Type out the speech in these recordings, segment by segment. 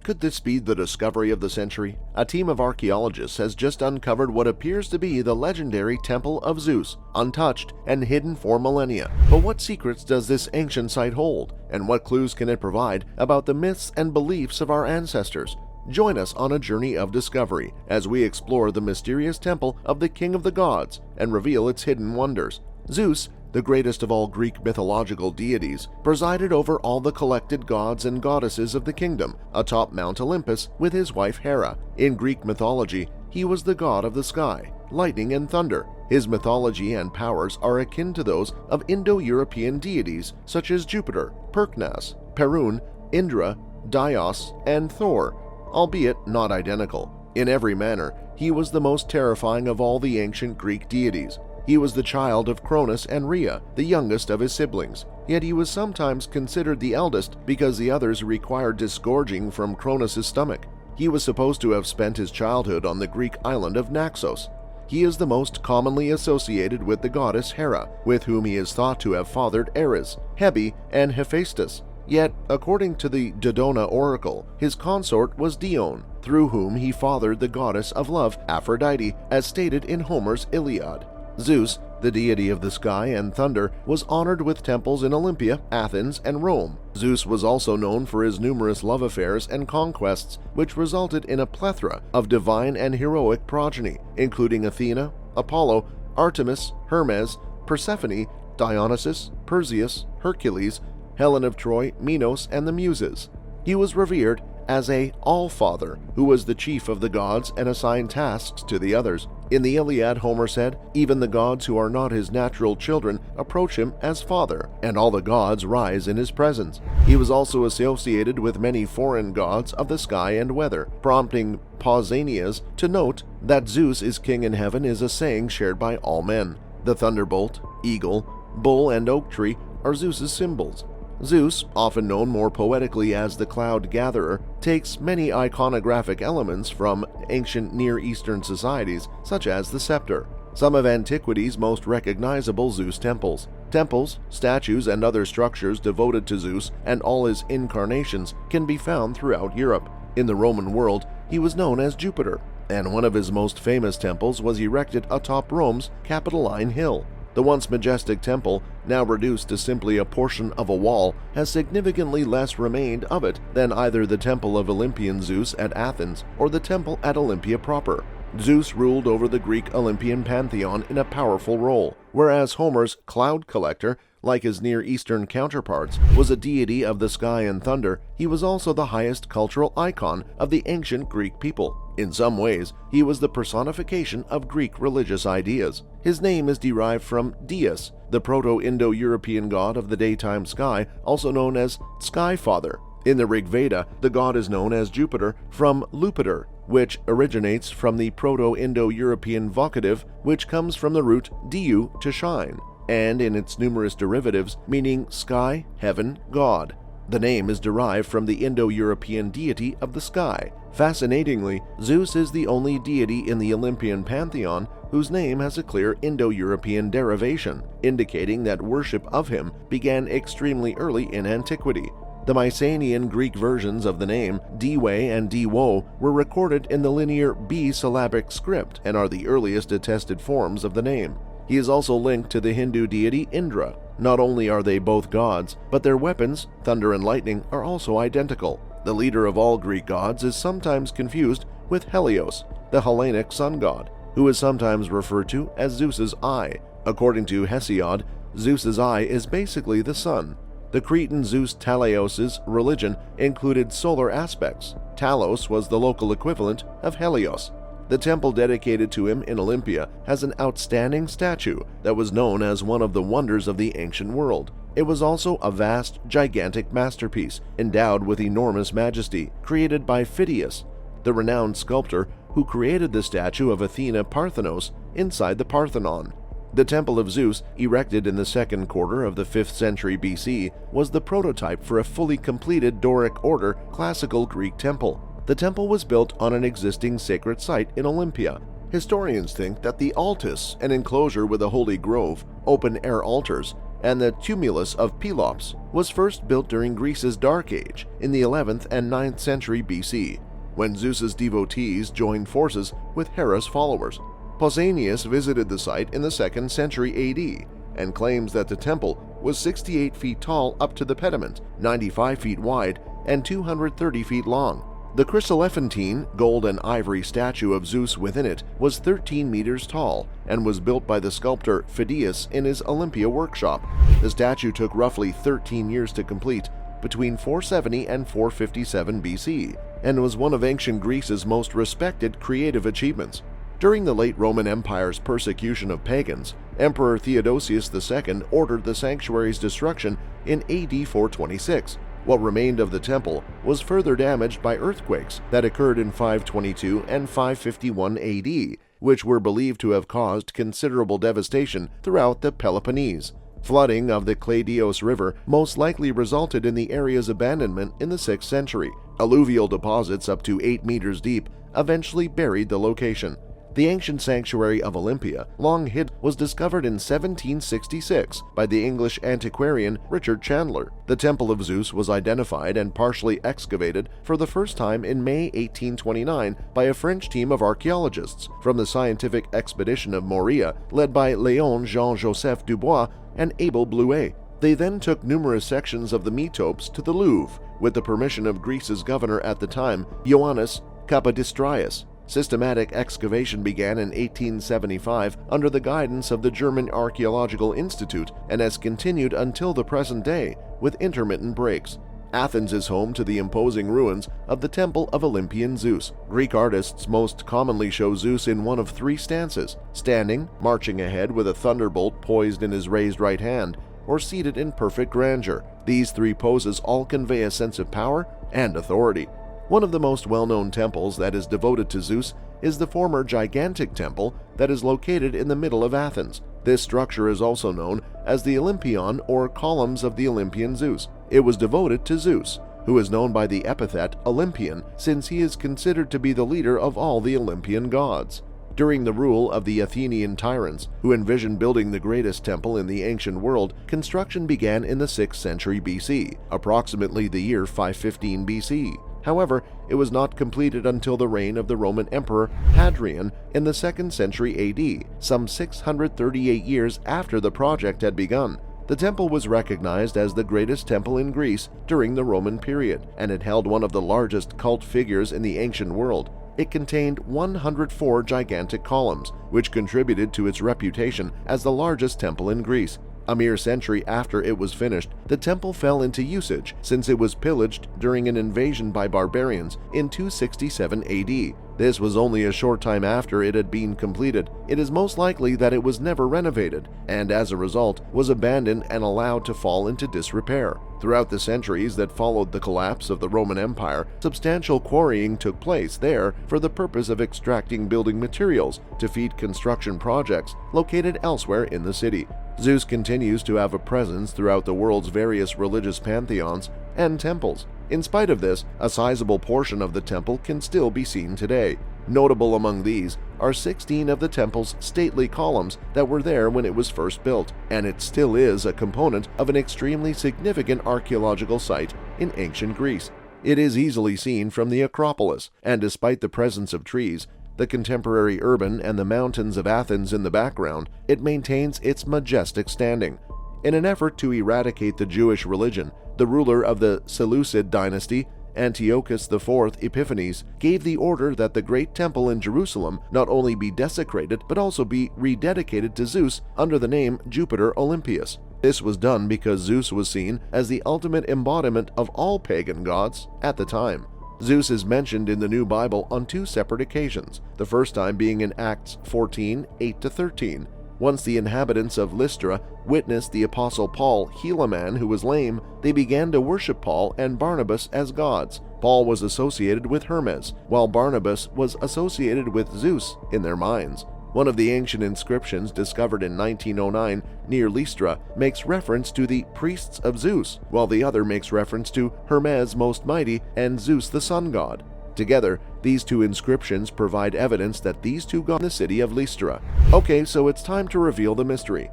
Could this be the discovery of the century? A team of archaeologists has just uncovered what appears to be the legendary Temple of Zeus, untouched and hidden for millennia. But what secrets does this ancient site hold, and what clues can it provide about the myths and beliefs of our ancestors? Join us on a journey of discovery as we explore the mysterious temple of the King of the Gods and reveal its hidden wonders. Zeus, the greatest of all Greek mythological deities, presided over all the collected gods and goddesses of the kingdom atop Mount Olympus with his wife Hera. In Greek mythology, he was the god of the sky, lightning and thunder. His mythology and powers are akin to those of Indo-European deities such as Jupiter, Perknas, Perun, Indra, Daios, and Thor, albeit not identical. In every manner, he was the most terrifying of all the ancient Greek deities. He was the child of Cronus and Rhea, the youngest of his siblings, yet he was sometimes considered the eldest because the others required disgorging from Cronus' stomach. He was supposed to have spent his childhood on the Greek island of Naxos. He is the most commonly associated with the goddess Hera, with whom he is thought to have fathered Ares, Hebe, and Hephaestus. Yet, according to the Dodona oracle, his consort was Dione, through whom he fathered the goddess of love, Aphrodite, as stated in Homer's Iliad. Zeus, the deity of the sky and thunder, was honored with temples in Olympia, Athens, and Rome. Zeus was also known for his numerous love affairs and conquests, which resulted in a plethora of divine and heroic progeny, including Athena, Apollo, Artemis, Hermes, Persephone, Dionysus, Perseus, Hercules, Helen of Troy, Minos, and the Muses. He was revered as a All-Father who was the chief of the gods and assigned tasks to the others. In the Iliad, Homer said, "Even the gods who are not his natural children approach him as father, and all the gods rise in his presence." He was also associated with many foreign gods of the sky and weather, prompting Pausanias to note that Zeus is king in heaven is a saying shared by all men. The thunderbolt, eagle, bull, and oak tree are Zeus's symbols. Zeus, often known more poetically as the Cloud Gatherer, takes many iconographic elements from ancient Near Eastern societies, such as the scepter. Some of antiquity's most recognizable Zeus temples. Temples, statues, and other structures devoted to Zeus and all his incarnations can be found throughout Europe. In the Roman world, he was known as Jupiter, and one of his most famous temples was erected atop Rome's Capitoline Hill. The once majestic temple, now reduced to simply a portion of a wall, has significantly less remained of it than either the temple of Olympian Zeus at Athens or the temple at Olympia proper. Zeus ruled over the Greek Olympian pantheon in a powerful role, whereas Homer's cloud collector, like his Near Eastern counterparts, was a deity of the sky and thunder. He was also the highest cultural icon of the ancient Greek people. In some ways, he was the personification of Greek religious ideas. His name is derived from Dies, the Proto-Indo-European god of the daytime sky, also known as Sky Father. In the Rig Veda, the god is known as Jupiter from Lupitor, which originates from the Proto-Indo-European vocative, which comes from the root diu, to shine, and in its numerous derivatives meaning sky, heaven, god. The name is derived from the Indo-European deity of the sky. Fascinatingly, Zeus is the only deity in the Olympian pantheon whose name has a clear Indo-European derivation, indicating that worship of him began extremely early in antiquity. The Mycenaean Greek versions of the name, Diwe and Diwo, were recorded in the linear B-syllabic script and are the earliest attested forms of the name. He is also linked to the Hindu deity Indra. Not only are they both gods, but their weapons, thunder and lightning, are also identical. The leader of all Greek gods is sometimes confused with Helios, the Hellenic sun god, who is sometimes referred to as Zeus's eye. According to Hesiod, Zeus's eye is basically the sun. The Cretan Zeus Talaos's religion included solar aspects. Talos was the local equivalent of Helios. The temple dedicated to him in Olympia has an outstanding statue that was known as one of the wonders of the ancient world. It was also a vast, gigantic masterpiece, endowed with enormous majesty, created by Phidias, the renowned sculptor who created the statue of Athena Parthenos inside the Parthenon. The Temple of Zeus, erected in the second quarter of the 5th century BC, was the prototype for a fully completed Doric order classical Greek temple. The temple was built on an existing sacred site in Olympia. Historians think that the altis, an enclosure with a holy grove, open-air altars, and the tumulus of Pelops was first built during Greece's Dark Age in the 11th and 9th century BC, when Zeus's devotees joined forces with Hera's followers. Pausanias visited the site in the 2nd century AD and claims that the temple was 68 feet tall up to the pediment, 95 feet wide, and 230 feet long. The chryselephantine, gold and ivory statue of Zeus within it was 13 meters tall and was built by the sculptor Phidias in his Olympia workshop. The statue took roughly 13 years to complete, between 470 and 457 BC, and was one of ancient Greece's most respected creative achievements. During the late Roman Empire's persecution of pagans, Emperor Theodosius II ordered the sanctuary's destruction in AD 426. What remained of the temple was further damaged by earthquakes that occurred in 522 and 551 AD, which were believed to have caused considerable devastation throughout the Peloponnese. Flooding of the Cladios River most likely resulted in the area's abandonment in the 6th century. Alluvial deposits up to 8 meters deep eventually buried the location. The ancient sanctuary of Olympia, long hidden, was discovered in 1766 by the English antiquarian Richard Chandler. The Temple of Zeus was identified and partially excavated for the first time in May 1829 by a French team of archaeologists from the scientific expedition of Moria, led by Léon Jean-Joseph Dubois and Abel Blouet. They then took numerous sections of the metopes to the Louvre, with the permission of Greece's governor at the time, Ioannis Kapodistrias. Systematic excavation began in 1875 under the guidance of the German Archaeological Institute and has continued until the present day, with intermittent breaks. Athens is home to the imposing ruins of the Temple of Olympian Zeus. Greek artists most commonly show Zeus in one of 3 stances: standing, marching ahead with a thunderbolt poised in his raised right hand, or seated in perfect grandeur. These 3 poses all convey a sense of power and authority. One of the most well-known temples that is devoted to Zeus is the former gigantic temple that is located in the middle of Athens. This structure is also known as the Olympion or columns of the Olympian Zeus. It was devoted to Zeus, who is known by the epithet Olympian since he is considered to be the leader of all the Olympian gods. During the rule of the Athenian tyrants, who envisioned building the greatest temple in the ancient world, construction began in the 6th century BC, approximately the year 515 BC. However, it was not completed until the reign of the Roman Emperor Hadrian in the 2nd century AD, some 638 years after the project had begun. The temple was recognized as the greatest temple in Greece during the Roman period, and it held one of the largest cult figures in the ancient world. It contained 104 gigantic columns, which contributed to its reputation as the largest temple in Greece. A mere century after it was finished, the temple fell into usage since it was pillaged during an invasion by barbarians in 267 AD. This was only a short time after it had been completed. It is most likely that it was never renovated, and as a result was abandoned and allowed to fall into disrepair. Throughout the centuries that followed the collapse of the Roman Empire, substantial quarrying took place there for the purpose of extracting building materials to feed construction projects located elsewhere in the city. Zeus continues to have a presence throughout the world's various religious pantheons and temples. In spite of this, a sizable portion of the temple can still be seen today. Notable among these are 16 of the temple's stately columns that were there when it was first built, and it still is a component of an extremely significant archaeological site in ancient Greece. It is easily seen from the Acropolis, and despite the presence of trees, the contemporary urban and the mountains of Athens in the background, it maintains its majestic standing. In an effort to eradicate the Jewish religion, the ruler of the Seleucid dynasty, Antiochus IV Epiphanes, gave the order that the great temple in Jerusalem not only be desecrated but also be rededicated to Zeus under the name Jupiter Olympius. This was done because Zeus was seen as the ultimate embodiment of all pagan gods at the time. Zeus is mentioned in the New Bible on 2 separate occasions, the first time being in Acts 14, 8-13. Once the inhabitants of Lystra witnessed the Apostle Paul heal a man who was lame, they began to worship Paul and Barnabas as gods. Paul was associated with Hermes, while Barnabas was associated with Zeus in their minds. One of the ancient inscriptions discovered in 1909 near Lystra makes reference to the priests of Zeus, while the other makes reference to Hermes Most Mighty and Zeus the sun god. Together, these 2 inscriptions provide evidence that these 2 gods in the city of Lystra. Okay, so it's time to reveal the mystery.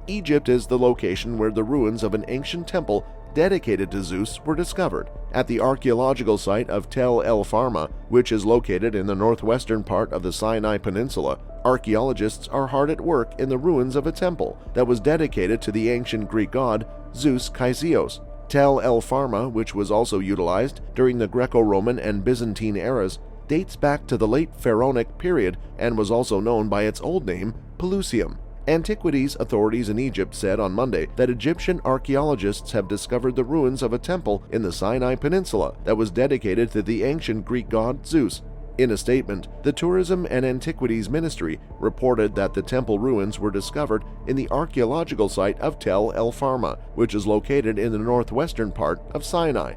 Egypt is the location where the ruins of an ancient temple dedicated to Zeus were discovered. At the archaeological site of Tel El Farma, which is located in the northwestern part of the Sinai Peninsula, archaeologists are hard at work in the ruins of a temple that was dedicated to the ancient Greek god Zeus Chryseos. Tel El Farma, which was also utilized during the Greco-Roman and Byzantine eras, dates back to the late Pharaonic period and was also known by its old name, Pelusium. Antiquities authorities in Egypt said on Monday that Egyptian archaeologists have discovered the ruins of a temple in the Sinai Peninsula that was dedicated to the ancient Greek god Zeus. In a statement, the Tourism and Antiquities Ministry reported that the temple ruins were discovered in the archaeological site of Tel El Farma, which is located in the northwestern part of Sinai.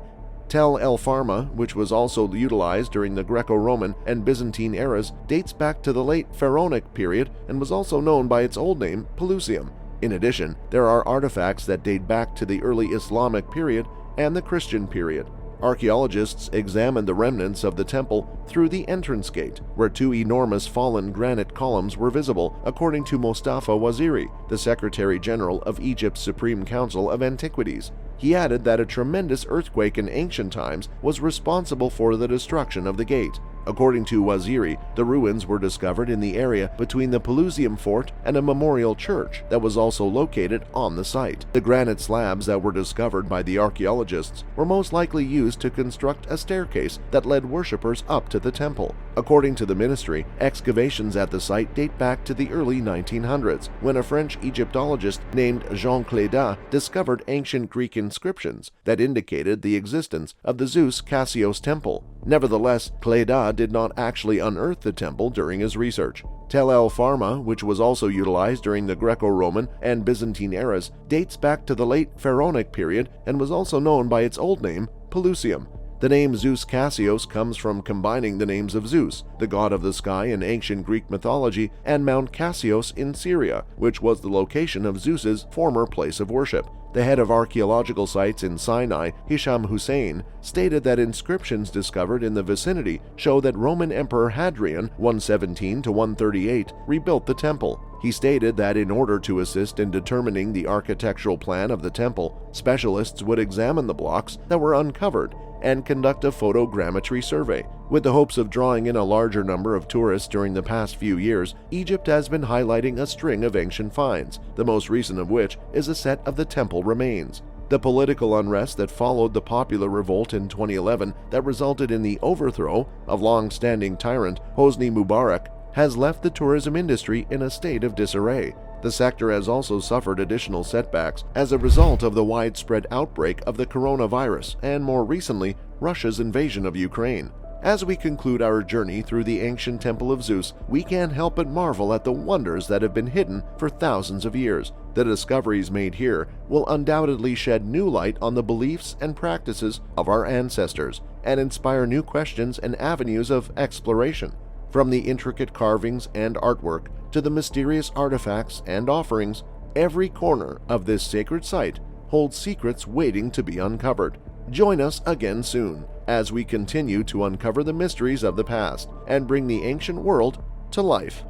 Tel El Farma, which was also utilized during the Greco-Roman and Byzantine eras, dates back to the late Pharaonic period and was also known by its old name, Pelusium. In addition, there are artifacts that date back to the early Islamic period and the Christian period. Archaeologists examined the remnants of the temple through the entrance gate, where two enormous fallen granite columns were visible, according to Mostafa Waziri, the Secretary General of Egypt's Supreme Council of Antiquities. He added that a tremendous earthquake in ancient times was responsible for the destruction of the gate. According to Waziri, the ruins were discovered in the area between the Pelusium fort and a memorial church that was also located on the site. The granite slabs that were discovered by the archaeologists were most likely used to construct a staircase that led worshippers up to the temple. According to the ministry, excavations at the site date back to the early 1900s, when a French Egyptologist named Jean Cléda discovered ancient Greek inscriptions that indicated the existence of the Zeus Chryseos temple. Nevertheless, Cléda did not actually unearth the temple during his research. Tel El Farma, which was also utilized during the Greco-Roman and Byzantine eras, dates back to the late Pharaonic period and was also known by its old name, Pelusium. The name Zeus Chryseos comes from combining the names of Zeus, the god of the sky in ancient Greek mythology, and Mount Chryseos in Syria, which was the location of Zeus's former place of worship. The head of archaeological sites in Sinai, Hisham Hussein, stated that inscriptions discovered in the vicinity show that Roman Emperor Hadrian, 117 to 138, rebuilt the temple. He stated that in order to assist in determining the architectural plan of the temple, specialists would examine the blocks that were uncovered and conduct a photogrammetry survey. With the hopes of drawing in a larger number of tourists during the past few years, Egypt has been highlighting a string of ancient finds, the most recent of which is a set of the temple remains. The political unrest that followed the popular revolt in 2011 that resulted in the overthrow of long-standing tyrant Hosni Mubarak has left the tourism industry in a state of disarray. The sector has also suffered additional setbacks as a result of the widespread outbreak of the coronavirus and, more recently, Russia's invasion of Ukraine. As we conclude our journey through the ancient temple of Zeus, we can't help but marvel at the wonders that have been hidden for thousands of years. The discoveries made here will undoubtedly shed new light on the beliefs and practices of our ancestors and inspire new questions and avenues of exploration. From the intricate carvings and artwork to the mysterious artifacts and offerings, every corner of this sacred site holds secrets waiting to be uncovered. Join us again soon as we continue to uncover the mysteries of the past and bring the ancient world to life.